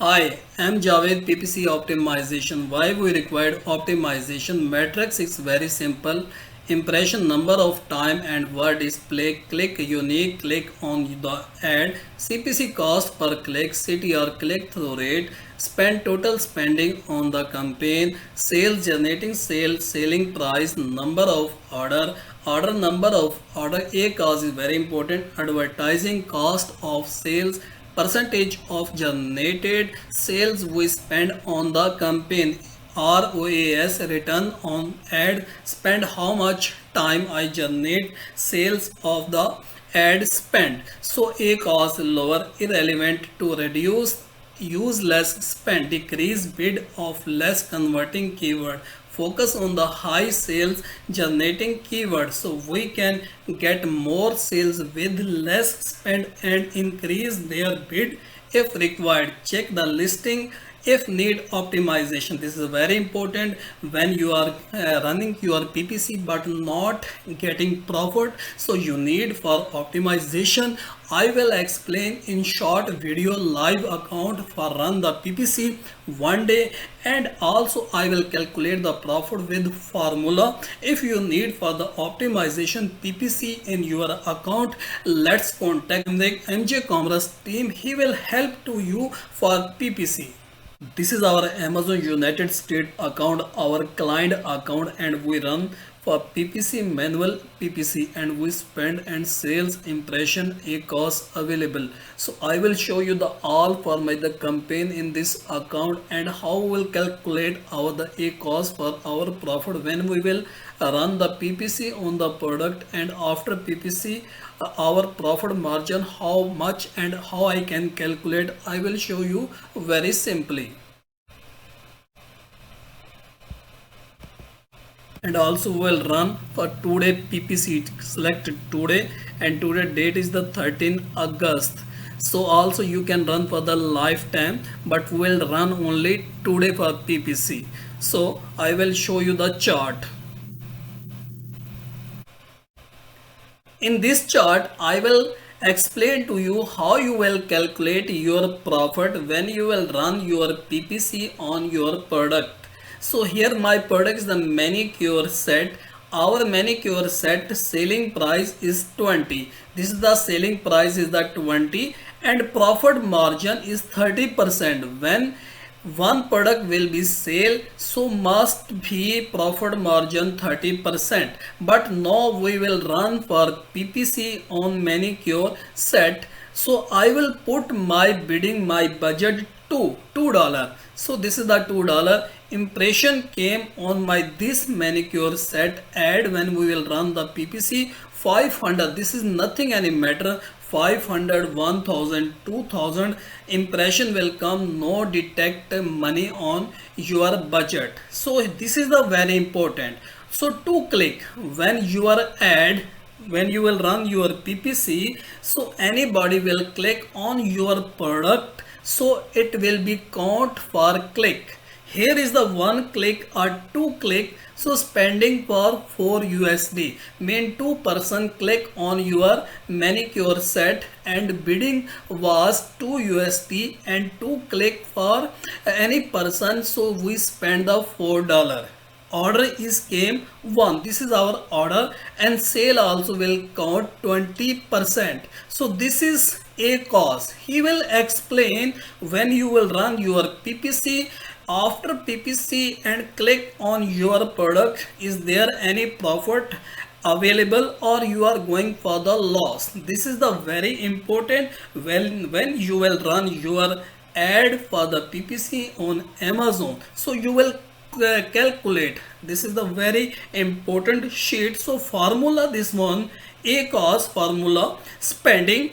Hi, I'm Javed, PPC optimization. Why we required optimization? Matrix is very simple. Impression, number of time and word display, click unique, click on the ad, CPC cost per click, CTR click through rate, spend total spending on the campaign, sales generating sales, selling price, number of order number of order. A cause is very important, advertising cost of sales, percentage of generated sales we spend on the campaign, ROAS, return on ad spend, how much time I generate sales of the ad spend. So a cause lower irrelevant to reduce use less spend, decrease bid of less converting keyword, focus on the high sales generating keyword so we can get more sales with less spend and increase their bid if required. Check the listing if need optimization. This is very important when you are running your PPC but not getting profit, so you need for optimization. I will explain in short video live account for run the PPC one day, and also I will calculate the profit with formula. If you need for the optimization PPC in your account, let's contact the mjcommerce team. He will help to you for PPC. This is our Amazon United States account, our client account, and we run for PPC, manual PPC, and we spend and sales impression a cost available. So I will show you the all for my the campaign in this account and how we will calculate our the a cost for our profit when we will run the PPC on the product, and after PPC our profit margin, how much and how I can calculate, I will show you very simply. And also will run for today PPC, select today, and today date is the 13th August. So also you can run for the lifetime, but will run only today for PPC. So I will show you the chart. In this chart, I will explain to you how you will calculate your profit when you will run your PPC on your product. So here my product is the manicure set. Our manicure set selling price is 20. This is the selling price is the 20, and profit margin is 30%. When one product will be sale, so must be profit margin 30%. But now we will run for PPC on manicure set, so I will put my bidding, my budget to $2. So this is the $2 impression came on my this manicure set ad when we will run the PPC 500. This is nothing any matter, 500, 1000, 2000 impression will come, no detect money on your budget. So this is the very important. So to click when your ad, when you will run your PPC, so anybody will click on your product, so it will be count for click. Here is the one click or two click, so spending for 4 USD mean 2 person click on your manicure set and bidding was 2 USD and 2 click for any person, so we spend the $4. Order is came 1, this is our order, and sale also will count 20%. So this is a cost. He will explain when you will run your PPC. After PPC and click on your product, is there any profit available or you are going for the loss? This is the very important when you will run your ad for the PPC on Amazon. So you will calculate. This is the very important sheet. So formula, this one, a cost formula, spending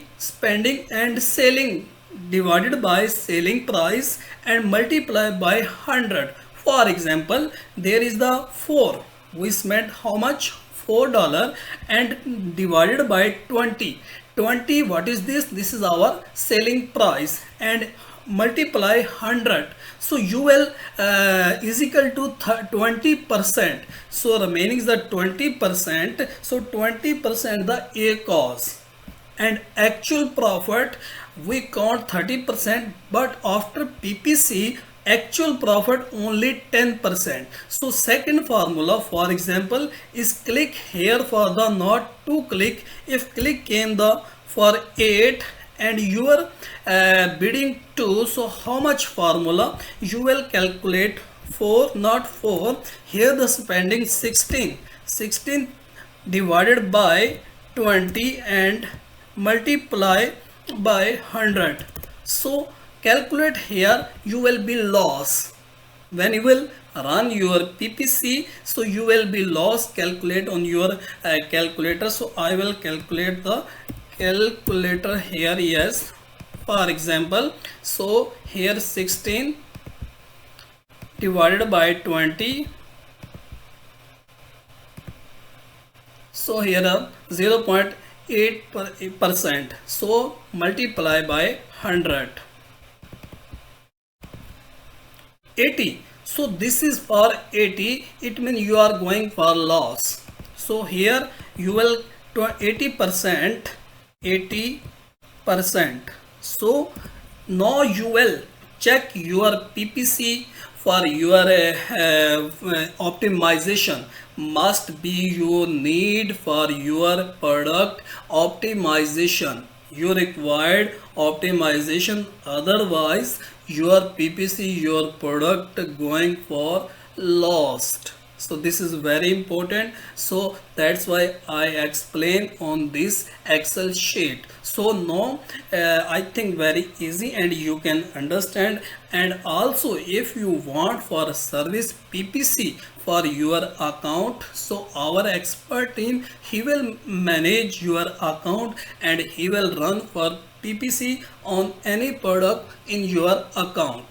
and selling divided by selling price and multiply by 100. For example, there is the 4, we spent how much, $4, and divided by 20. What is this? This is our selling price, and multiply 100, so you will is equal to 20%. So remaining is the 20%. So 20% the a cost, and actual profit we count 30%, but after PPC actual profit only 10%. So second formula, for example, is click here for the not to click. If click came the for 8 and you are bidding 2, so how much formula you will calculate? 4, not 4. Here the spending 16. 16 divided by 20 and multiply by 100. So calculate here, you will be loss. When you will run your PPC, so you will be loss. Calculate on your calculator. So I will calculate the calculator here. Yes, for example, so here 16 divided by 20, so here 0.8%, so multiply by 100. 80, so this is for 80, it means you are going for loss. So here you will 80%, 80%. So now you will check your PPC for your optimization. Must be your need for your product optimization. You required optimization, otherwise your PPC, your product going for lost. So this is very important, so that's why I explain on this Excel sheet. So now I think very easy and you can understand. And also if you want for service PPC for your account, so our expert team, he will manage your account and he will run for PPC on any product in your account.